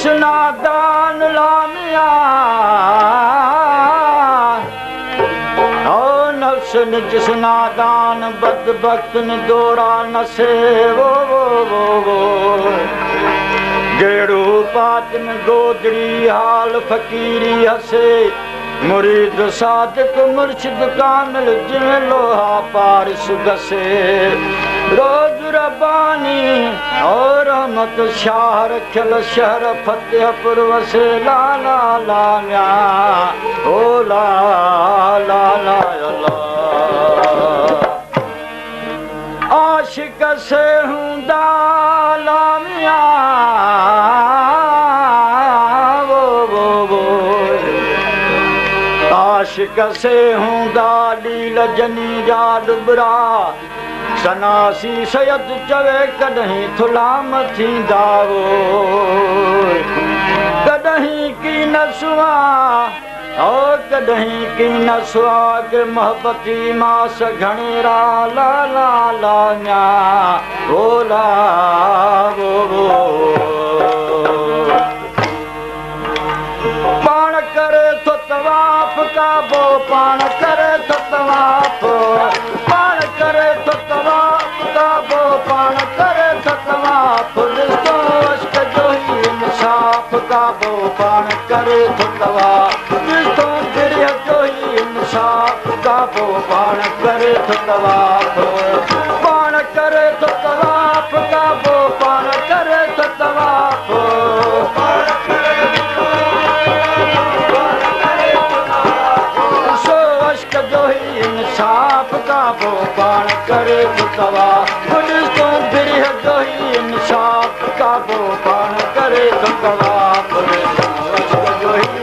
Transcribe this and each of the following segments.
नादान लामिया जिस नादान बदबख्त ने दौरा नसे वो गेड़ू पातन गोदरी हाल फकीरी हसे मुरीद सादिक मुर्शिद कामिल जिवें लोहा पारिस गसे रोज रब्बानी और रहमत शाह रखियल शहर फतेहपुर वसे ला ला ला म्या ओ ला ला ला ला आशिक से हुंदा लामिया वो आशिक से हुंदा लील जनी जा डुबरा सनासी सयद चवे कॾहिं थुलाम थींदा वो कॾहिं की नसुआ ओ कॾहिं की नसुआ के मोहब्बती मास घणेरा ला ला ला न्या ओ ला वो पाण करे तो तवाफ काबो पाण करे तो तवाफ पाण करे तो तवाफ काबो पाण करे तो तवाफ ॾिसो अश्क जो ही इंसाफ़ काबो पाण करे तो तवाफ ॾिसो गिरिय जो ही इंसाफ़ काबो पाण करे तो तवाफ पाण करे तो तवाफ काबो पाण करे तो तवाफ इंसाफ़ काबो पाण करे तो तवाफ ॾिसो गिरिय जो ही इंसाफ़ काबो पाण करे तो तवाफ जो ही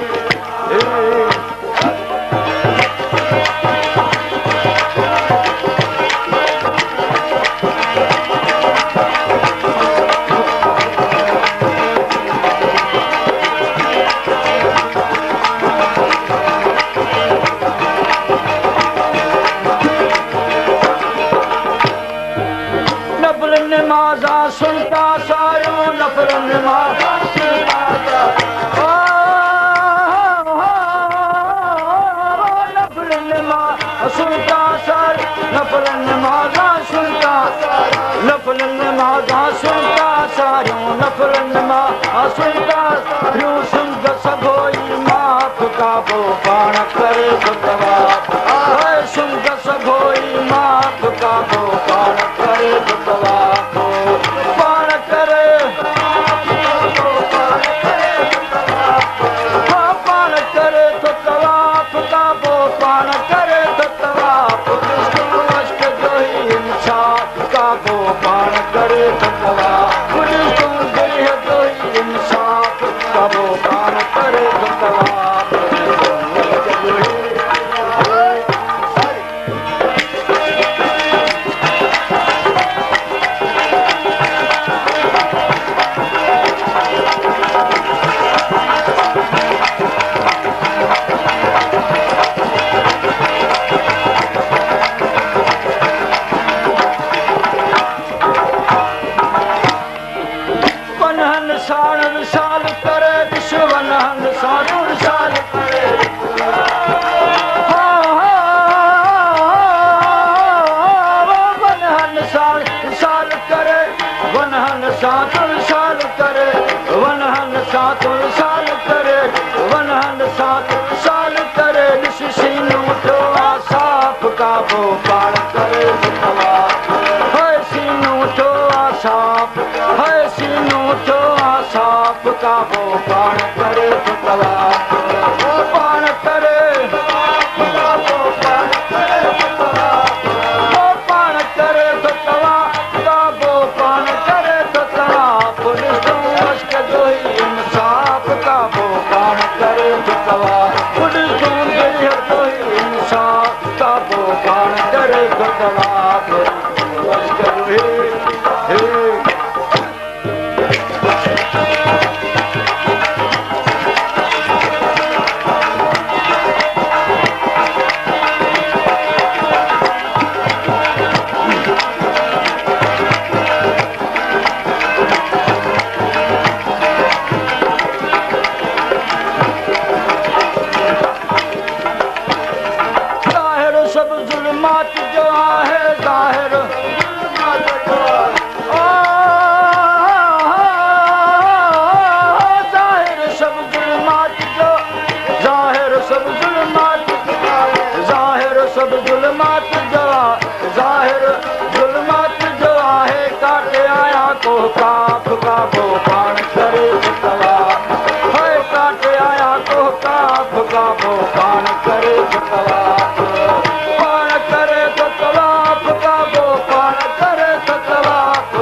नमाज़ा सुनता सारियो नफल नमाज़ा सुनता नफल नमाज़ सुनता सार नफल नमाज़ा सुनता नफल नमाज़ा सुनता सारियो नफल नमाज़ सुनता रू सुंग सभोई माफ़ काबो पाण करे तो तवाफ सुंग सभोई माफ़ काबो पाण करे तो तवाफ पाण करे पाण करे तो तवाफ काबो पाण करे तो तवाफ अश्क जो ही इंसाफ़ काबो पाण करे तो तवाफ ॾिसो गिरिय जो ही इंसाफ़ काबो पाण करे तो तवाफ साण विशाल करे विश्वनहन साण विशाल करे वनहन साण विशाल करे वनहन साण विशाल करे वनहन साण विशाल करे वनहन साण विशाल करे ॾिस सीनो जो आसाफ़ काबो पाण करे तवाफ है सीनो जो आसाफ़ है सीनो जो आसाफ़ काबो पाण करे तो तवाफ पाण करे पाण करे तो तवाफ काबो पाण करे तो तवाफ ॾिसो अश्क जो ही इंसाफ़ काबो पाण करे तो तवाफ ॾिसो गिरिय जो ही इंसाफ़ काबो पाण करे तो तवाफ अश्क जो ही पाण करे तवाफ है काटे आया को काफ का वो पाण करे तवाफ पाण करे तवाफ का वो पाण करे तवाफ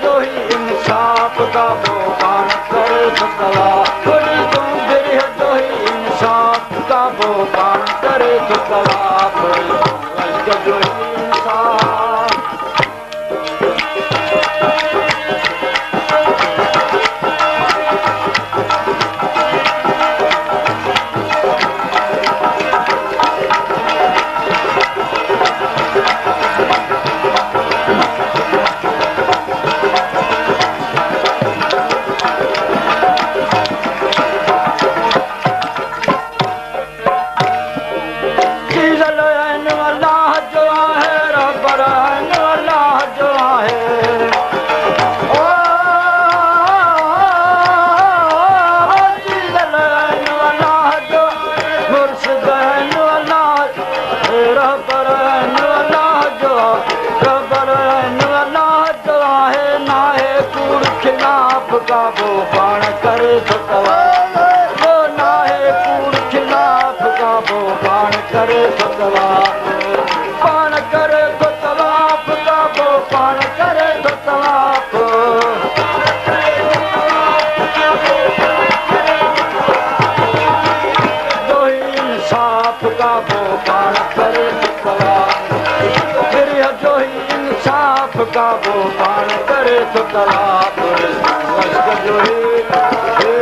जो ही इंसाफ का वो पाण करे तवाफ तुम गिरह जो ही इंसाफ का वो पाण करे तवाफ जो ही इंसाफ का वो पाण करे तवाफ वो ना है कूड़ खिलाफ का वो पाण करे तवाफ पाण करे तवाफ का वो पाण करे तवाफ जो ही इंसाफ का वो पाण करे तवाफ गिरह जो ही इंसाफ का वो पाण करे तवाफ जो ही